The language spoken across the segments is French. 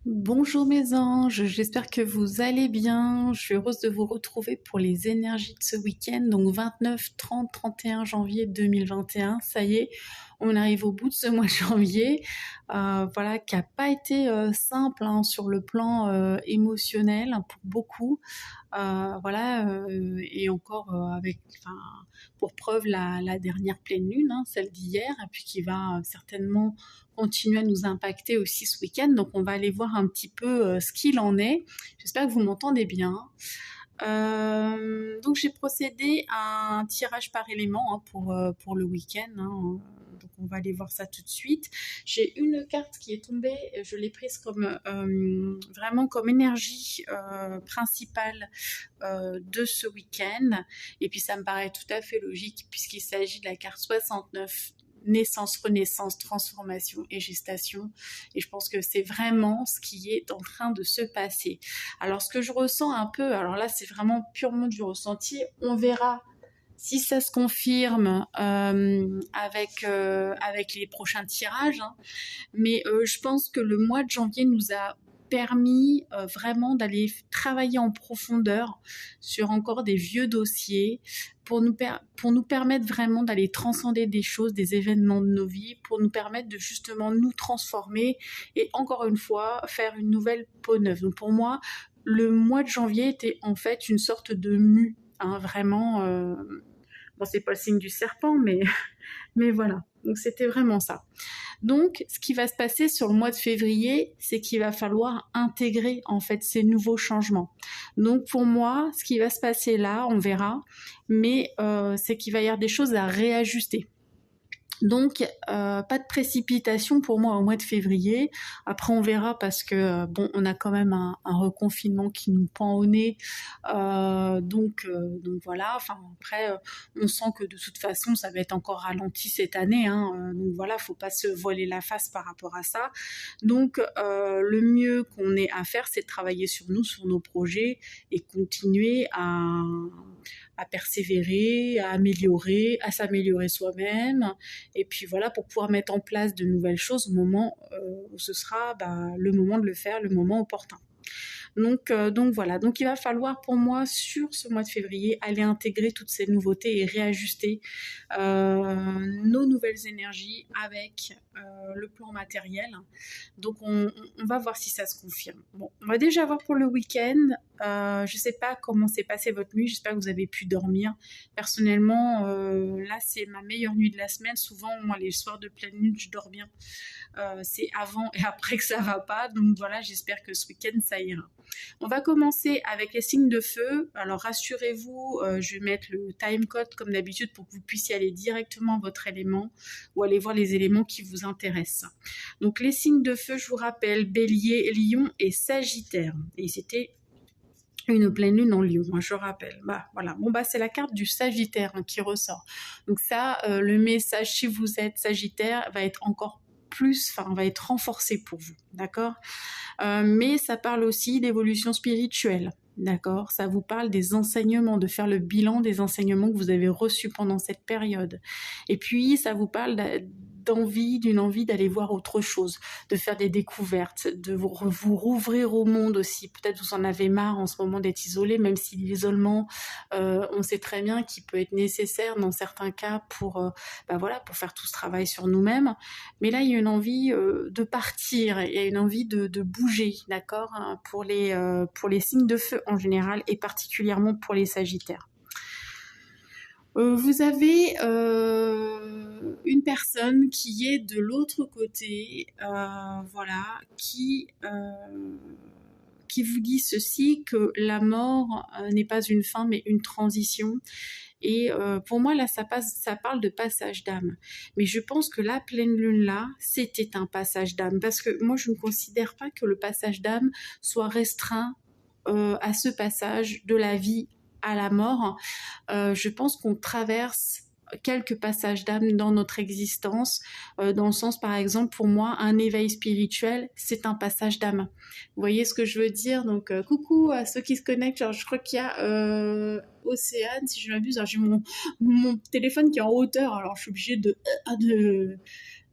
Bonjour mes anges, j'espère que vous allez bien. Je suis heureuse de vous retrouver pour les énergies de ce week-end, donc 29, 30, 31 janvier 2021. Ça y est, on arrive au bout de ce mois de janvier, voilà, qui n'a pas été simple hein, sur le plan émotionnel pour beaucoup. Voilà, et encore enfin, pour preuve la dernière pleine lune, hein, celle d'hier, et puis qui va certainement continuer à nous impacter aussi ce week-end. Donc on va aller voir un petit peu ce qu'il en est. J'espère que vous m'entendez bien. Donc j'ai procédé à un tirage par élément hein, pour le week-end. Hein. Donc on va aller voir ça tout de suite. J'ai une carte qui est tombée, je l'ai prise comme vraiment comme énergie principale de ce week-end. Et puis ça me paraît tout à fait logique puisqu'il s'agit de la carte 69 naissance, renaissance, transformation et gestation. Et je pense que c'est vraiment ce qui est en train de se passer. Alors ce que je ressens un peu, alors là c'est vraiment purement du ressenti, on verra si ça se confirme avec les prochains tirages. Hein. Mais je pense que le mois de janvier nous a permis vraiment d'aller travailler en profondeur sur encore des vieux dossiers pour nous permettre vraiment d'aller transcender des choses, des événements de nos vies, pour nous permettre de justement nous transformer et encore une fois faire une nouvelle peau neuve. Donc pour moi, le mois de janvier était en fait une sorte de mue, hein, vraiment. Bon, c'est pas le signe du serpent, mais voilà. Donc c'était vraiment ça. Donc, ce qui va se passer sur le mois de février, c'est qu'il va falloir intégrer en fait ces nouveaux changements. Donc, pour moi, ce qui va se passer là, on verra, mais c'est qu'il va y avoir des choses à réajuster. Donc, pas de précipitation pour moi au mois de février. Après, on verra parce que bon, on a quand même un reconfinement qui nous pend au nez. Donc voilà. Enfin, après, on sent que de toute façon, ça va être encore ralenti cette année. Hein, donc voilà, faut pas se voiler la face par rapport à ça. Donc, le mieux qu'on ait à faire, c'est de travailler sur nous, sur nos projets et continuer à persévérer, à s'améliorer soi-même. Et puis voilà, pour pouvoir mettre en place de nouvelles choses au moment où ce sera le moment de le faire, le moment opportun. Donc voilà, donc il va falloir pour moi sur ce mois de février aller intégrer toutes ces nouveautés et réajuster nos nouvelles énergies avec le plan matériel. Donc on va voir si ça se confirme. Bon, on va déjà voir pour le week-end. Je sais pas comment s'est passée votre nuit, j'espère que vous avez pu dormir. Personnellement, là c'est ma meilleure nuit de la semaine. Souvent, moi les soirs de pleine lune, je dors bien. C'est avant et après que ça va pas. Donc voilà, j'espère que ce week-end ça ira. On va commencer avec les signes de feu. Alors rassurez-vous, je vais mettre le time code comme d'habitude pour que vous puissiez aller directement à votre élément ou aller voir les éléments qui vous intéressent. Donc les signes de feu, je vous rappelle, Bélier, Lion et Sagittaire. Et c'était une pleine lune en Lion, hein, je rappelle. Voilà. Bon c'est la carte du Sagittaire hein, qui ressort. Donc ça, le message si vous êtes Sagittaire va être encore va être renforcé pour vous, d'accord. Mais ça parle aussi d'évolution spirituelle, d'accord. Ça vous parle des enseignements, de faire le bilan des enseignements que vous avez reçus pendant cette période. Et puis, ça vous parle d'une envie d'aller voir autre chose, de faire des découvertes, de vous rouvrir au monde aussi. Peut-être vous en avez marre en ce moment d'être isolé, même si l'isolement, on sait très bien qu'il peut être nécessaire dans certains cas pour faire tout ce travail sur nous-mêmes. Mais là, il y a une envie de partir, il y a une envie de bouger, d'accord, hein, pour les signes de feu en général et particulièrement pour les Sagittaires. Vous avez une personne qui est de l'autre côté, qui vous dit ceci, que la mort n'est pas une fin mais une transition. Et pour moi là ça parle de passage d'âme. Mais je pense que la pleine lune là, c'était un passage d'âme. Parce que moi je ne considère pas que le passage d'âme soit restreint à ce passage de la vie à la mort. Je pense qu'on traverse quelques passages d'âme dans notre existence, dans le sens, par exemple, pour moi, un éveil spirituel, c'est un passage d'âme. Vous voyez ce que je veux dire? Donc, coucou à ceux qui se connectent. Alors, je crois qu'il y a Océane, si je m'abuse. Alors, j'ai mon téléphone qui est en hauteur, alors je suis obligée de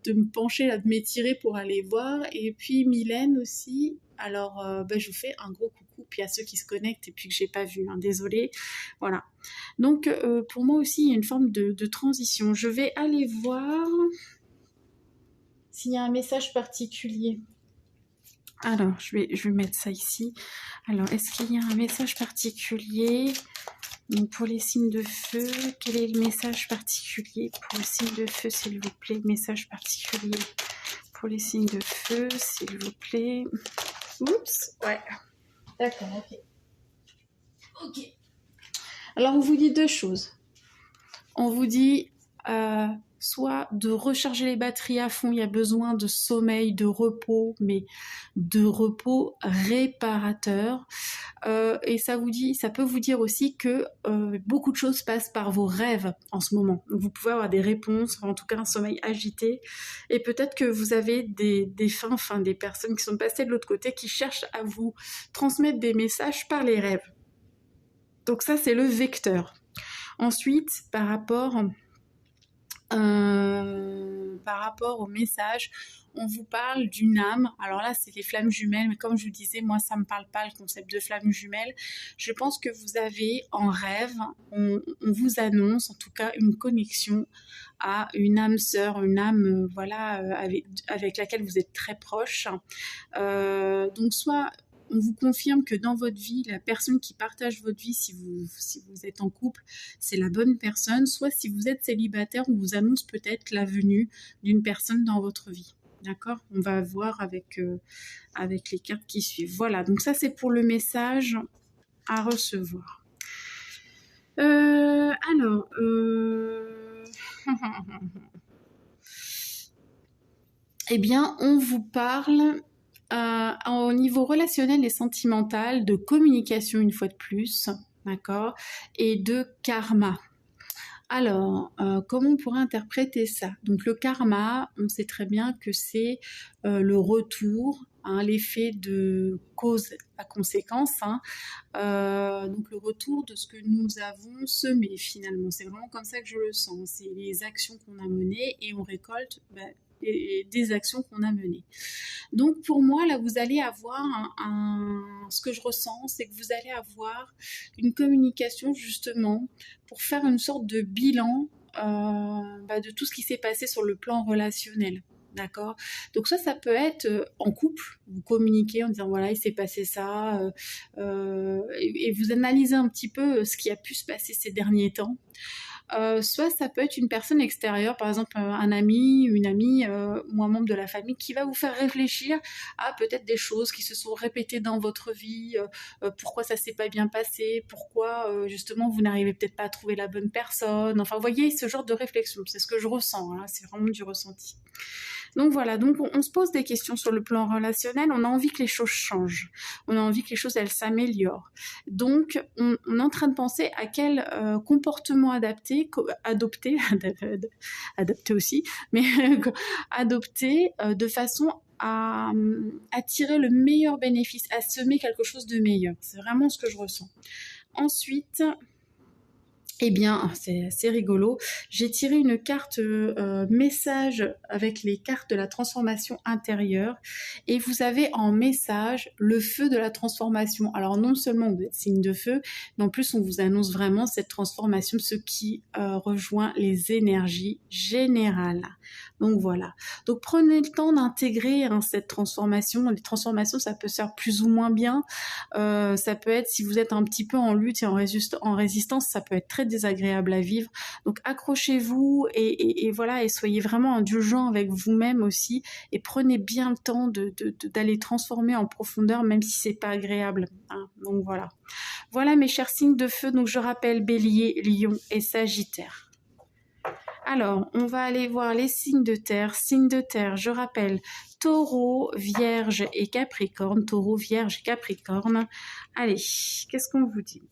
de me pencher, là, de m'étirer pour aller voir. Et puis Mylène aussi. Alors, je vous fais un gros coucou, puis à ceux qui se connectent et puis que j'ai pas vu, hein, désolée. Voilà. Donc, pour moi aussi, il y a une forme de transition. Je vais aller voir s'il y a un message particulier. Alors, je vais mettre ça ici. Alors, est-ce qu'il y a un message particulier? Donc, pour les signes de feu, quel est le message particulier pour les signes de feu, s'il vous plaît? Message particulier pour les signes de feu, s'il vous plaît. Oups, ouais. D'accord, ok. Ok. Alors, on vous dit deux choses. On vous dit soit de recharger les batteries à fond, il y a besoin de sommeil, de repos, mais de repos réparateur. Et ça peut vous dire aussi que beaucoup de choses passent par vos rêves en ce moment. Donc, vous pouvez avoir des réponses, en tout cas un sommeil agité. Et peut-être que vous avez des personnes qui sont passées de l'autre côté, qui cherchent à vous transmettre des messages par les rêves. Donc ça, c'est le vecteur. Ensuite, par rapport au message, on vous parle d'une âme. Alors là, c'est les flammes jumelles, mais comme je vous disais, moi, ça me parle pas le concept de flammes jumelles. Je pense que vous avez en rêve, on vous annonce en tout cas une connexion à une âme sœur, une âme avec laquelle vous êtes très proche. Donc soit on vous confirme que dans votre vie, la personne qui partage votre vie, si vous êtes en couple, c'est la bonne personne. Soit si vous êtes célibataire, on vous annonce peut-être la venue d'une personne dans votre vie. D'accord? On va voir avec les cartes qui suivent. Voilà, donc ça c'est pour le message à recevoir. Eh bien, on vous parle au niveau relationnel et sentimental, de communication une fois de plus, d'accord, et de karma. Alors, comment on pourrait interpréter ça? Donc le karma, on sait très bien que c'est le retour, hein, l'effet de cause à conséquence, hein, donc le retour de ce que nous avons semé finalement. C'est vraiment comme ça que je le sens. C'est les actions qu'on a menées et on récolte des actions qu'on a menées. Donc pour moi, là, vous allez avoir ce que je ressens, c'est que vous allez avoir une communication justement pour faire une sorte de bilan de tout ce qui s'est passé sur le plan relationnel. D'accord? Donc ça peut être en couple, vous communiquez en disant voilà, il s'est passé ça, et vous analysez un petit peu ce qui a pu se passer ces derniers temps. Soit ça peut être une personne extérieure, par exemple un ami, une amie ou un membre de la famille qui va vous faire réfléchir à peut-être des choses qui se sont répétées dans votre vie, pourquoi ça s'est pas bien passé, pourquoi justement vous n'arrivez peut-être pas à trouver la bonne personne. Enfin, vous voyez, ce genre de réflexion, c'est ce que je ressens, hein, c'est vraiment du ressenti. Donc voilà, donc on se pose des questions sur le plan relationnel, on a envie que les choses changent, on a envie que les choses elles s'améliorent. Donc on est en train de penser à quel comportement adopter aussi, mais adopter de façon à tirer le meilleur bénéfice, à semer quelque chose de meilleur. C'est vraiment ce que je ressens. Ensuite, eh bien, c'est assez rigolo. J'ai tiré une carte message avec les cartes de la transformation intérieure. Et vous avez en message le feu de la transformation. Alors non seulement vous êtes signe de feu, mais en plus on vous annonce vraiment cette transformation, ce qui rejoint les énergies générales. Donc voilà. Donc prenez le temps d'intégrer cette transformation. Les transformations, ça peut se faire plus ou moins bien. Ça peut être, si vous êtes un petit peu en lutte et en résistance, ça peut être très désagréable à vivre. Donc accrochez-vous et voilà, et soyez vraiment indulgents avec vous-même aussi, et prenez bien le temps d'aller transformer en profondeur, même si c'est pas agréable, hein. Donc voilà. Voilà mes chers signes de feu. Donc je rappelle Bélier, Lion et Sagittaire. Alors, on va aller voir les signes de terre. Signes de terre, je rappelle, Taureau, Vierge et Capricorne. Taureau, Vierge et Capricorne. Allez, qu'est-ce qu'on vous dit?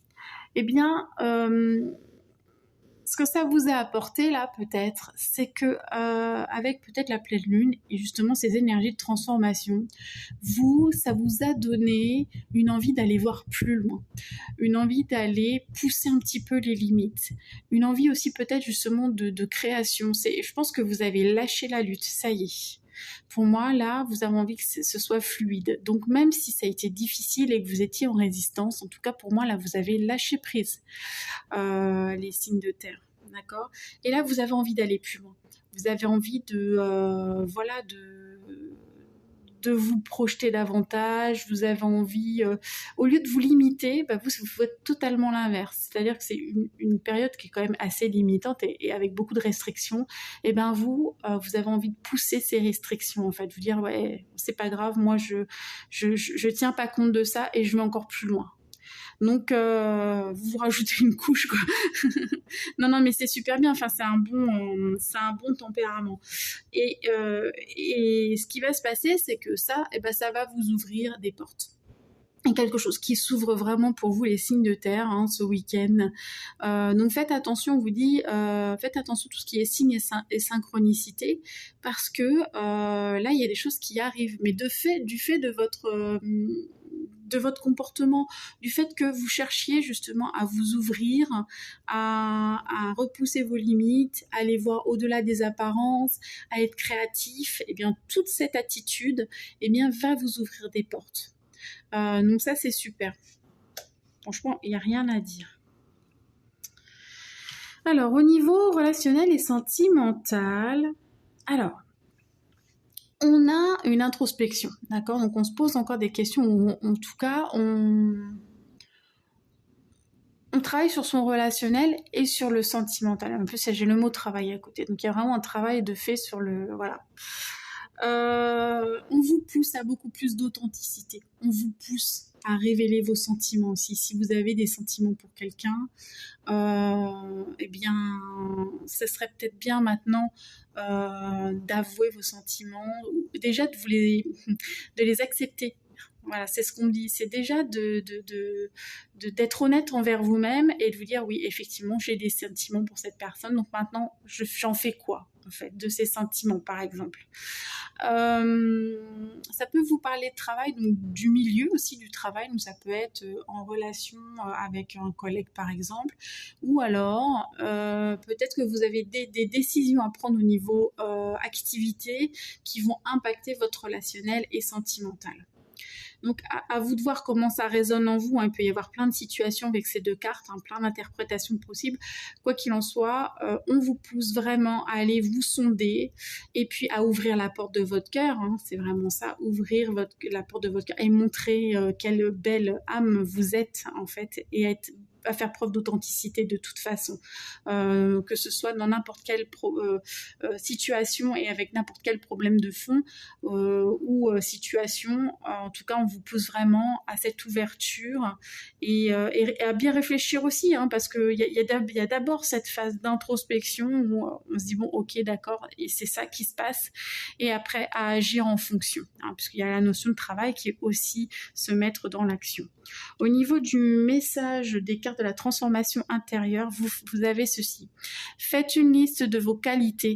Eh bien, ce que ça vous a apporté là peut-être, c'est que avec peut-être la pleine lune et justement ces énergies de transformation, ça vous a donné une envie d'aller voir plus loin, une envie d'aller pousser un petit peu les limites, une envie aussi peut-être justement de création. Je pense que vous avez lâché la lutte, ça y est. Pour moi, là, vous avez envie que ce soit fluide. Donc, même si ça a été difficile et que vous étiez en résistance, en tout cas, pour moi, là, vous avez lâché prise, les signes de terre. D'accord ? Et là, vous avez envie d'aller plus loin. Vous avez envie de vous projeter davantage, vous avez envie, au lieu de vous limiter, vous faites totalement l'inverse. C'est-à-dire que c'est une période qui est quand même assez limitante et avec beaucoup de restrictions. Et vous avez envie de pousser ces restrictions, en fait. Vous dire, ouais, c'est pas grave, moi, je tiens pas compte de ça et je vais encore plus loin. Donc, vous rajoutez une couche, quoi. non, mais c'est super bien. Enfin, c'est un bon tempérament. Et ce qui va se passer, c'est que ça va vous ouvrir des portes. Et quelque chose qui s'ouvre vraiment pour vous, les signes de terre, ce week-end. Donc faites attention, on vous dit, faites attention à tout ce qui est signe et synchronicité, parce que là, il y a des choses qui arrivent. Mais du fait de votre comportement, du fait que vous cherchiez justement à vous ouvrir, à repousser vos limites, à aller voir au-delà des apparences, à être créatif, et bien toute cette attitude va vous ouvrir des portes. Donc ça, c'est super. Franchement, il n'y a rien à dire. Alors, au niveau relationnel et sentimental, alors, on a une introspection, d'accord ? Donc, on se pose encore des questions, ou en tout cas, on travaille sur son relationnel et sur le sentimental. En plus, j'ai le mot travail à côté. Donc, il y a vraiment un travail de fait sur le... Voilà. On vous pousse à beaucoup plus d'authenticité. On vous pousse à révéler vos sentiments aussi. Si vous avez des sentiments pour quelqu'un, ça serait peut-être bien maintenant d'avouer vos sentiments, déjà de les accepter. Voilà, c'est ce qu'on me dit. C'est déjà d'être honnête envers vous-même et de vous dire, oui, effectivement, j'ai des sentiments pour cette personne. Donc maintenant, j'en fais quoi, en fait, de ces sentiments, par exemple. Ça peut vous parler de travail, donc du milieu aussi du travail. Donc ça peut être en relation avec un collègue, par exemple. Ou alors, peut-être que vous avez des décisions à prendre au niveau activité qui vont impacter votre relationnel et sentimental. Donc, à vous de voir comment ça résonne en vous. Il peut y avoir plein de situations avec ces deux cartes, plein d'interprétations possibles. Quoi qu'il en soit, on vous pousse vraiment à aller vous sonder et puis à ouvrir la porte de votre cœur. C'est vraiment ça, ouvrir la porte de votre cœur et montrer quelle belle âme vous êtes, en fait, et à faire preuve d'authenticité de toute façon, que ce soit dans n'importe quelle situation et avec n'importe quel problème de fond ou situation. En tout cas, on vous pousse vraiment à cette ouverture et à bien réfléchir aussi, parce qu'il y a d'abord cette phase d'introspection où on se dit bon, ok, d'accord, et c'est ça qui se passe, et après à agir en fonction, puisqu'il y a la notion de travail qui est aussi se mettre dans l'action. Au niveau du message des cartes de la transformation intérieure, vous avez ceci. Faites une liste de vos qualités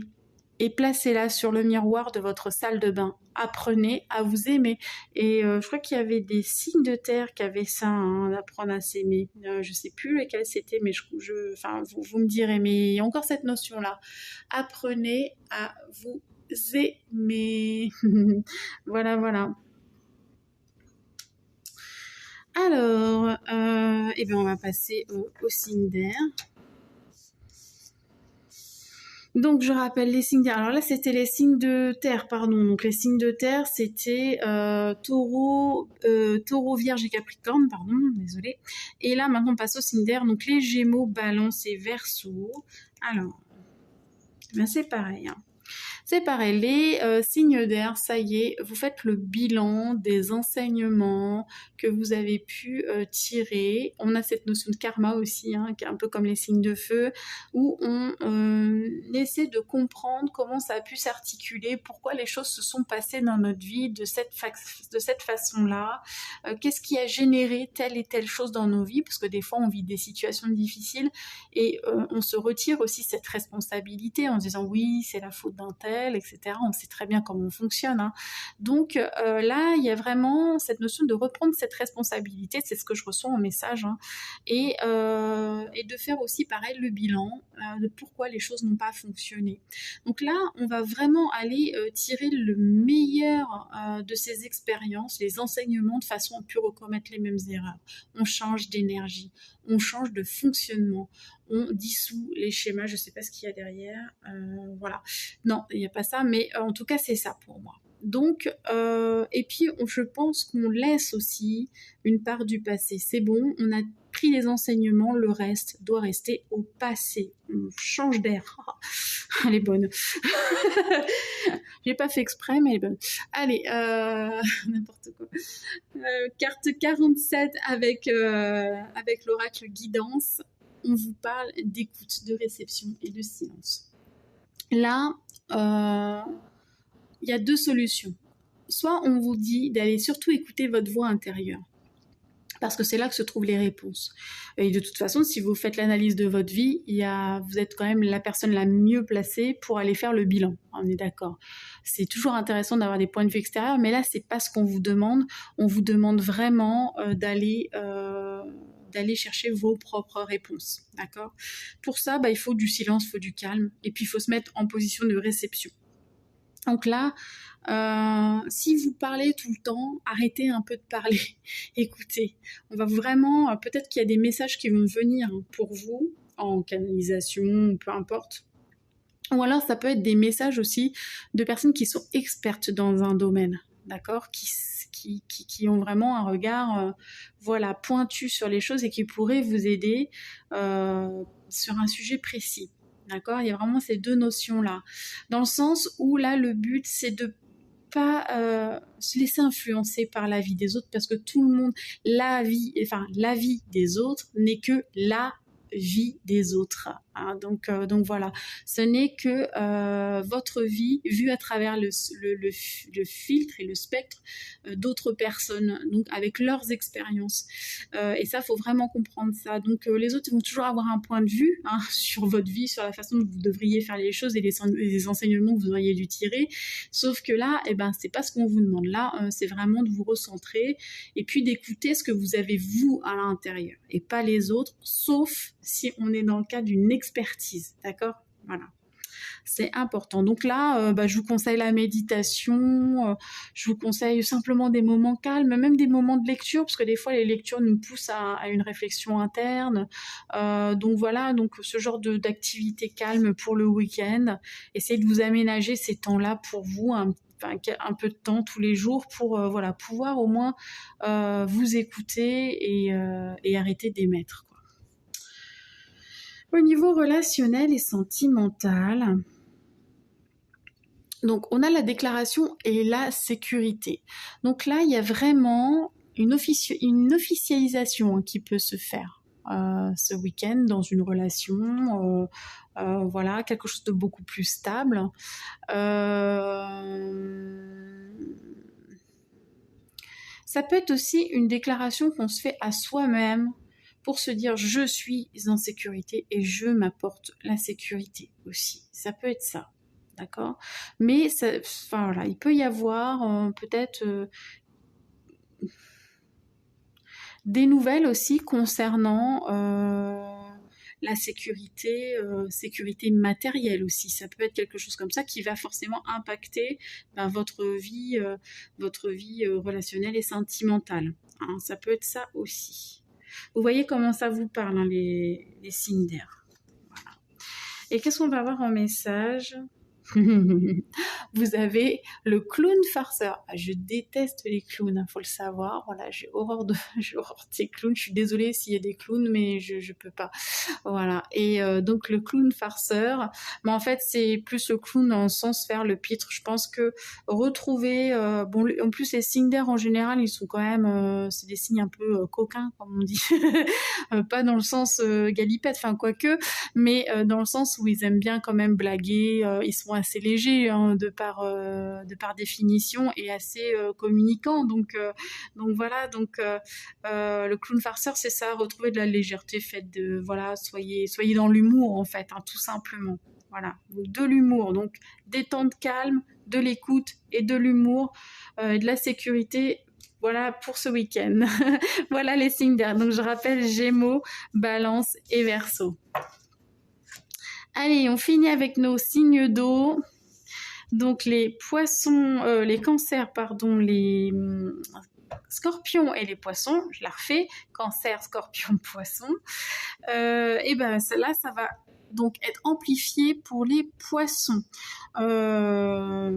et placez-la sur le miroir de votre salle de bain. Apprenez à vous aimer. Et je crois qu'il y avait des signes de terre qui avaient ça, d'apprendre à s'aimer. Je ne sais plus lesquels c'était, mais vous me direz. Mais il y a encore cette notion-là. Apprenez à vous aimer. Voilà. Alors, on va passer au signe d'air. Donc, je rappelle les signes d'air. Alors là, c'était les signes de terre, pardon. Donc, les signes de terre, c'était Taureau, Vierge et Capricorne, pardon, désolée. Et là, maintenant, on passe aux signes d'air. Donc, les Gémeaux, Balance et Verseau. Alors, c'est pareil. C'est pareil, les signes d'air, ça y est, vous faites le bilan des enseignements que vous avez pu tirer. On a cette notion de karma aussi, hein, qui est un peu comme les signes de feu, où on essaie de comprendre comment ça a pu s'articuler, pourquoi les choses se sont passées dans notre vie de cette façon-là, qu'est-ce qui a généré telle et telle chose dans nos vies, parce que des fois on vit des situations difficiles et on se retire aussi cette responsabilité en disant oui, c'est la faute d'un tel, etc. On sait très bien comment on fonctionne, hein. Donc là, il y a vraiment cette notion de reprendre cette responsabilité, c'est ce que je reçois en message, hein, et de faire aussi pareil le bilan de pourquoi les choses n'ont pas fonctionné. Donc là, on va vraiment aller tirer le meilleur de ces expériences, les enseignements, de façon à ne plus recommettre les mêmes erreurs. On change d'énergie, on change de fonctionnement, on dissout les schémas, je ne sais pas ce qu'il y a derrière, voilà. Non, il n'y a pas ça, mais en tout cas, c'est ça pour moi. Donc, et puis je pense qu'on laisse aussi une part du passé. C'est bon, on a pris les enseignements, le reste doit rester au passé. On change d'air. Elle est bonne. J'ai pas fait exprès, mais elle est bonne. Allez, n'importe quoi. Carte 47 avec l'oracle guidance. On vous parle d'écoute, de réception et de silence. Là, il y a deux solutions. Soit on vous dit d'aller surtout écouter votre voix intérieure, parce que c'est là que se trouvent les réponses. Et de toute façon, si vous faites l'analyse de votre vie, vous êtes quand même la personne la mieux placée pour aller faire le bilan. On est d'accord. C'est toujours intéressant d'avoir des points de vue extérieurs, mais là, c'est pas ce qu'on vous demande. On vous demande vraiment d'aller chercher vos propres réponses, d'accord? Pour ça, il faut du silence, il faut du calme, et puis il faut se mettre en position de réception. Donc là, si vous parlez tout le temps, arrêtez un peu de parler, écoutez. On va vraiment, peut-être qu'il y a des messages qui vont venir pour vous, en canalisation, peu importe. Ou alors ça peut être des messages aussi de personnes qui sont expertes dans un domaine, d'accord, qui ont vraiment un regard pointu sur les choses et qui pourraient vous aider sur un sujet précis. D'accord, il y a vraiment ces deux notions-là. Dans le sens où là, le but, c'est de pas se laisser influencer par la vie des autres, parce que tout le monde, la vie des autres n'est que la vie des autres, hein. Donc voilà, ce n'est que votre vie vue à travers le filtre et le spectre d'autres personnes, donc avec leurs expériences, et ça, faut vraiment comprendre ça. Donc les autres vont toujours avoir un point de vue, hein, sur votre vie, sur la façon dont vous devriez faire les choses et les enseignements que vous auriez dû tirer, sauf que là, c'est pas ce qu'on vous demande. Là, c'est vraiment de vous recentrer et puis d'écouter ce que vous avez vous à l'intérieur et pas les autres, sauf si on est dans le cas d'une expertise, d'accord? Voilà. C'est important. Donc là, je vous conseille la méditation, je vous conseille simplement des moments calmes, même des moments de lecture, parce que des fois les lectures nous poussent à une réflexion interne. Donc voilà, donc ce genre d'activité calme pour le week-end. Essayez de vous aménager ces temps-là pour vous, un peu de temps tous les jours pour pouvoir au moins vous écouter et arrêter d'émettre, quoi. Au niveau relationnel et sentimental, donc on a la déclaration et la sécurité. Donc là, il y a vraiment une officialisation qui peut se faire ce week-end dans une relation, quelque chose de beaucoup plus stable. Ça peut être aussi une déclaration qu'on se fait à soi-même pour se dire je suis en sécurité et je m'apporte la sécurité aussi. Ça peut être ça, d'accord? Mais il peut y avoir peut-être des nouvelles aussi concernant la sécurité matérielle aussi. Ça peut être quelque chose comme ça qui va forcément impacter votre vie relationnelle et sentimentale, hein. Ça peut être ça aussi. Vous voyez comment ça vous parle, hein, les signes d'air. Voilà. Et qu'est-ce qu'on va avoir en message ? Vous avez le clown farceur. Ah, je déteste les clowns, hein, faut le savoir. Voilà, j'ai horreur des clowns. Je suis désolée s'il y a des clowns, mais je peux pas. Voilà. Et donc le clown farceur, mais en fait c'est plus le clown dans le sens faire le pitre. Je pense que retrouver, bon, en plus les signes d'air en général, ils sont quand même, c'est des signes un peu coquins comme on dit, pas dans le sens galipette, enfin quoique, mais dans le sens où ils aiment bien quand même blaguer. Ils sont assez légers hein, de par définition et assez communicants. Donc voilà. Le clown farceur, c'est ça, retrouver de la légèreté, faites de voilà, soyez dans l'humour en fait, hein, tout simplement. Voilà, donc de l'humour, donc détente calme, de l'écoute et de l'humour et de la sécurité. Voilà pour ce week-end. Voilà les signes d'air. Donc je rappelle Gémeaux, Balance et Verseau. Allez, on finit avec nos signes d'eau. Donc les poissons, les cancers, pardon, les scorpions et les poissons. Je la refais. Cancer, scorpion, poisson. Et ben là, ça va donc être amplifié pour les poissons. Le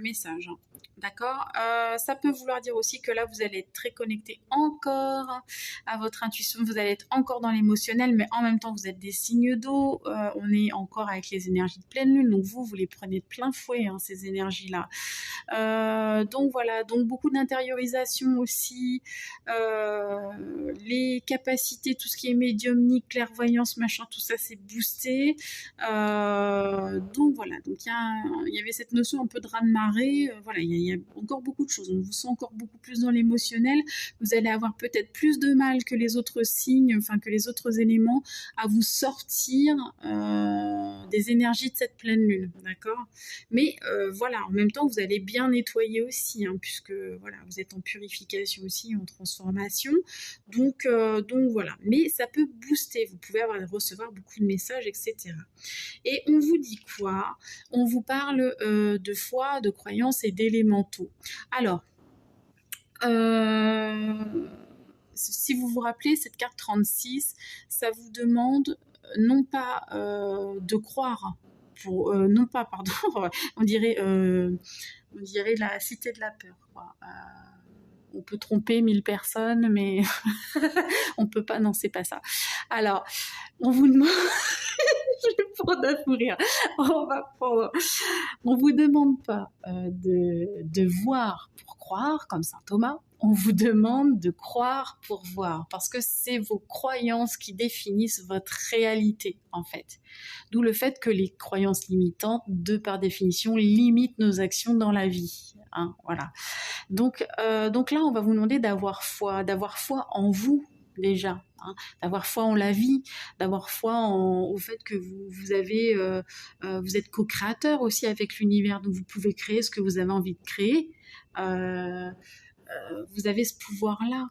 message. Hein. D'accord. Ça peut vouloir dire aussi que là, vous allez être très connecté encore à votre intuition, vous allez être encore dans l'émotionnel, mais en même temps, vous êtes des signes d'eau. On est encore avec les énergies de pleine lune, donc vous les prenez de plein fouet, hein, ces énergies-là. Donc voilà, donc beaucoup d'intériorisation aussi, les capacités, tout ce qui est médiumnique, clairvoyance, machin, tout ça, c'est boosté. Donc voilà, donc il y avait cette notion un peu de raz-de-marée. Voilà, il y a encore beaucoup de choses. On vous sent encore beaucoup plus dans l'émotionnel. Vous allez avoir peut-être plus de mal que les autres signes, enfin que les autres éléments, à vous sortir des énergies de cette pleine lune, d'accord. Mais voilà, en même temps, vous allez bien nettoyer aussi, hein, puisque voilà, vous êtes en purification aussi, en transformation. Donc voilà. Mais ça peut booster. Vous pouvez recevoir beaucoup de messages, etc. Et on vous dit quoi? On vous parle de foi, de croyances et d'élémentaux. Alors, si vous vous rappelez, cette carte 36, ça vous demande non pas de croire, non pas, pardon, on dirait la cité de la peur, quoi. On peut tromper 1000 personnes, mais on peut pas, non, c'est pas ça. Alors, on vous demande... Je vais prendre un fou rire. On vous demande pas de voir pour croire, comme saint Thomas. On vous demande de croire pour voir, parce que c'est vos croyances qui définissent votre réalité, en fait. D'où le fait que les croyances limitantes, de par définition, limitent nos actions dans la vie. Hein, voilà. Donc là, on va vous demander d'avoir foi en vous, déjà, hein, d'avoir foi en la vie, d'avoir foi au fait que vous êtes co-créateur aussi avec l'univers, donc vous pouvez créer ce que vous avez envie de créer. Vous avez ce pouvoir-là.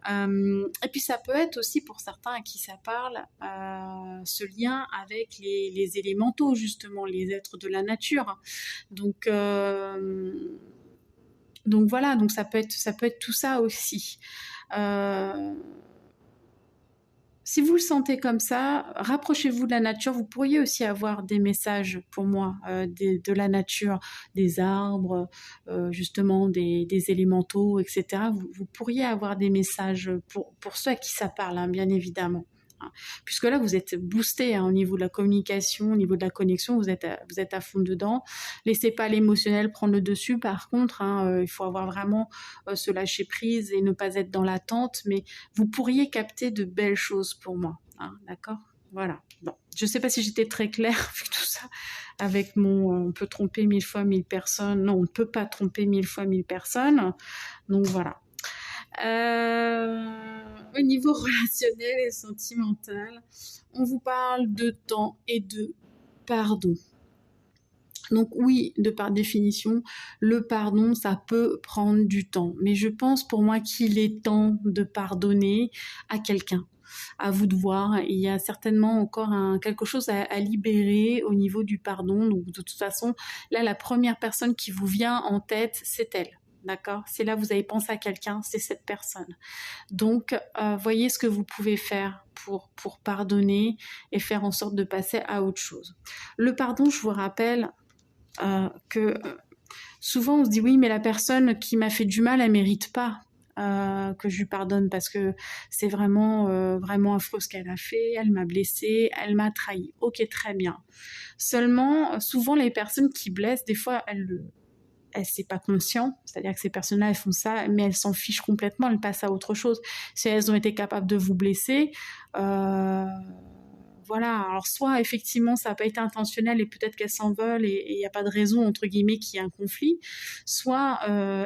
Et puis ça peut être aussi pour certains à qui ça parle, ce lien avec les élémentaux, justement, les êtres de la nature. Donc voilà, donc ça peut être tout ça aussi. Si vous le sentez comme ça, rapprochez-vous de la nature. Vous pourriez aussi avoir des messages pour moi de la nature, des arbres, justement des élémentaux, etc. Vous pourriez avoir des messages pour ceux à qui ça parle, hein, bien évidemment. Puisque là, vous êtes boosté hein, au niveau de la communication, au niveau de la connexion, vous êtes à fond dedans. Laissez pas l'émotionnel prendre le dessus. Par contre, il faut avoir vraiment se lâcher prise et ne pas être dans l'attente. Mais vous pourriez capter de belles choses pour moi. Hein, d'accord ? Voilà. Bon. Je ne sais pas si j'étais très claire avec tout ça. Avec on peut tromper 1000 fois 1000 personnes. Non, on ne peut pas tromper 1000 fois 1000 personnes. Donc voilà. Au niveau relationnel et sentimental, on vous parle de temps et de pardon. Donc oui, de par définition, le pardon, ça peut prendre du temps. Mais je pense pour moi qu'il est temps de pardonner à quelqu'un. À vous de voir, il y a certainement encore quelque chose à libérer au niveau du pardon. Donc de toute façon, là, la première personne qui vous vient en tête, c'est elle. D'accord ? C'est là vous avez pensé à quelqu'un, c'est cette personne. Donc, voyez ce que vous pouvez faire pour pardonner et faire en sorte de passer à autre chose. Le pardon, je vous rappelle, que souvent on se dit oui, mais la personne qui m'a fait du mal, elle mérite pas que je lui pardonne parce que c'est vraiment affreux ce qu'elle a fait, elle m'a blessée, elle m'a trahi. Ok, très bien. Seulement, souvent les personnes qui blessent, des fois elles c'est pas conscient, c'est-à-dire que ces personnes-là elles font ça, mais elles s'en fichent complètement, elles passent à autre chose. Si elles ont été capables de vous blesser, voilà, alors soit effectivement ça n'a pas été intentionnel et peut-être qu'elles s'en veulent et il n'y a pas de raison entre guillemets qu'il y ait un conflit, soit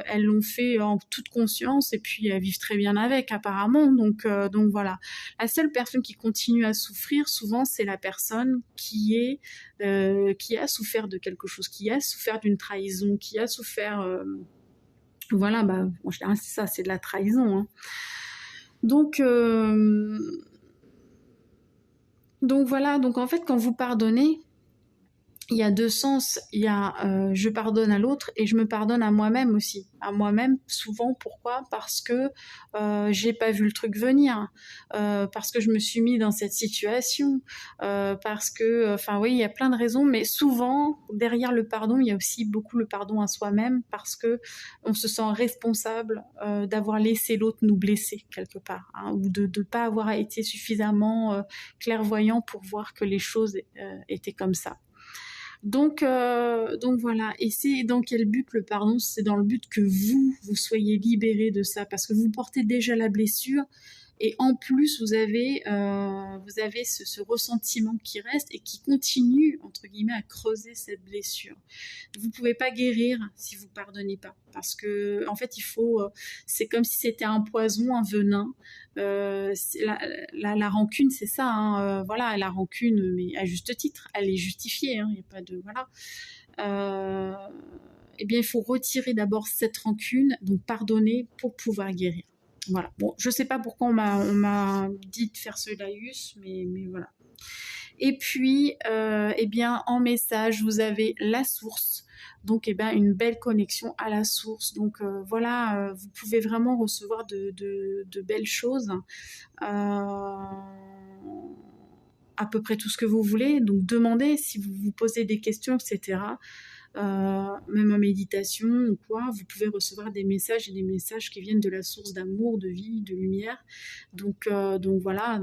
elles l'ont fait en toute conscience et puis elles vivent très bien avec apparemment, donc voilà. La seule personne qui continue à souffrir souvent c'est la personne qui a souffert de quelque chose, qui a souffert d'une trahison, qui a souffert voilà, bah en général c'est ça, c'est de la trahison, hein. Donc voilà, donc en fait quand vous pardonnez, il y a deux sens, il y a je pardonne à l'autre et je me pardonne à moi-même aussi. À moi-même souvent, pourquoi? Parce que j'ai pas vu le truc venir, parce que je me suis mis dans cette situation, parce que, enfin oui, il y a plein de raisons, mais souvent derrière le pardon, il y a aussi beaucoup le pardon à soi-même parce que on se sent responsable d'avoir laissé l'autre nous blesser quelque part, hein, ou de ne pas avoir été suffisamment clairvoyant pour voir que les choses étaient comme ça. Donc voilà. Et c'est dans quel but le pardon? C'est dans le but que vous soyez libérés de ça, parce que vous portez déjà la blessure et en plus vous avez ce ressentiment qui reste et qui continue entre guillemets à creuser cette blessure. Vous pouvez pas guérir si vous pardonnez pas, parce que en fait il faut, c'est comme si c'était un poison, un venin. La rancune, c'est ça, hein, voilà, la rancune, mais à juste titre, elle est justifiée, hein, il n'y a pas de voilà. Eh bien, il faut retirer d'abord cette rancune, donc pardonner pour pouvoir guérir. Voilà. Bon, je sais pas pourquoi on m'a dit de faire ce laïus, mais voilà. Et puis, eh bien, en message, vous avez la source. Donc, eh ben, une belle connexion à la source. Donc, voilà, vous pouvez vraiment recevoir de belles choses. À peu près tout ce que vous voulez. Donc, demandez si vous vous posez des questions, etc. Même en méditation ou quoi, vous pouvez recevoir des messages et des messages qui viennent de la source d'amour, de vie, de lumière. Donc voilà,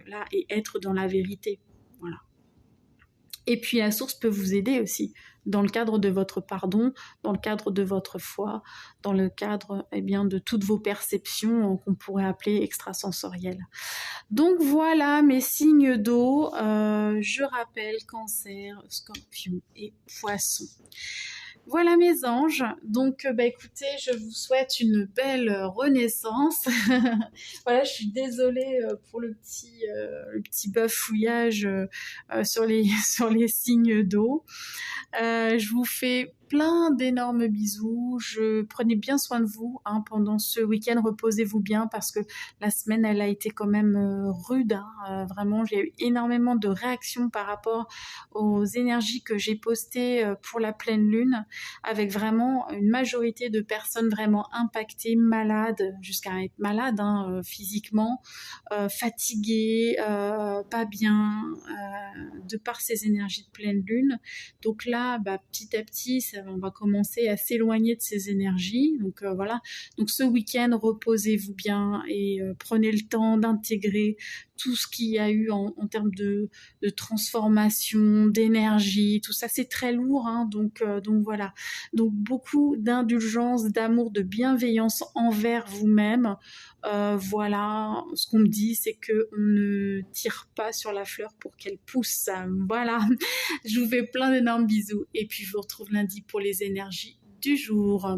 là, et être dans la vérité. Voilà. Et puis la source peut vous aider aussi dans le cadre de votre pardon, dans le cadre de votre foi, dans le cadre de toutes vos perceptions qu'on pourrait appeler extrasensorielles. Donc voilà mes signes d'eau. Je rappelle Cancer, Scorpion et Poisson. Voilà mes anges, donc écoutez, je vous souhaite une belle renaissance. Voilà, je suis désolée pour le petit bafouillage sur les signes d'eau. Je vous fais plein d'énormes bisous. Prenez bien soin de vous pendant ce week-end. Reposez-vous bien parce que la semaine, elle a été quand même rude. Vraiment, j'ai eu énormément de réactions par rapport aux énergies que j'ai postées pour la pleine lune, avec vraiment une majorité de personnes vraiment impactées, malades, jusqu'à être malades physiquement, fatiguées, pas bien, de par ces énergies de pleine lune. Donc là, petit à petit, on va commencer à s'éloigner de ces énergies. Donc voilà. Donc ce week-end, reposez-vous bien et prenez le temps d'intégrer tout ce qu'il y a eu en termes de transformation, d'énergie, tout ça. C'est très lourd, donc voilà. Donc beaucoup d'indulgence, d'amour, de bienveillance envers vous-même. Voilà, ce qu'on me dit, c'est que on ne tire pas sur la fleur pour qu'elle pousse. Voilà, je vous fais plein d'énormes bisous et puis je vous retrouve lundi pour les énergies du jour.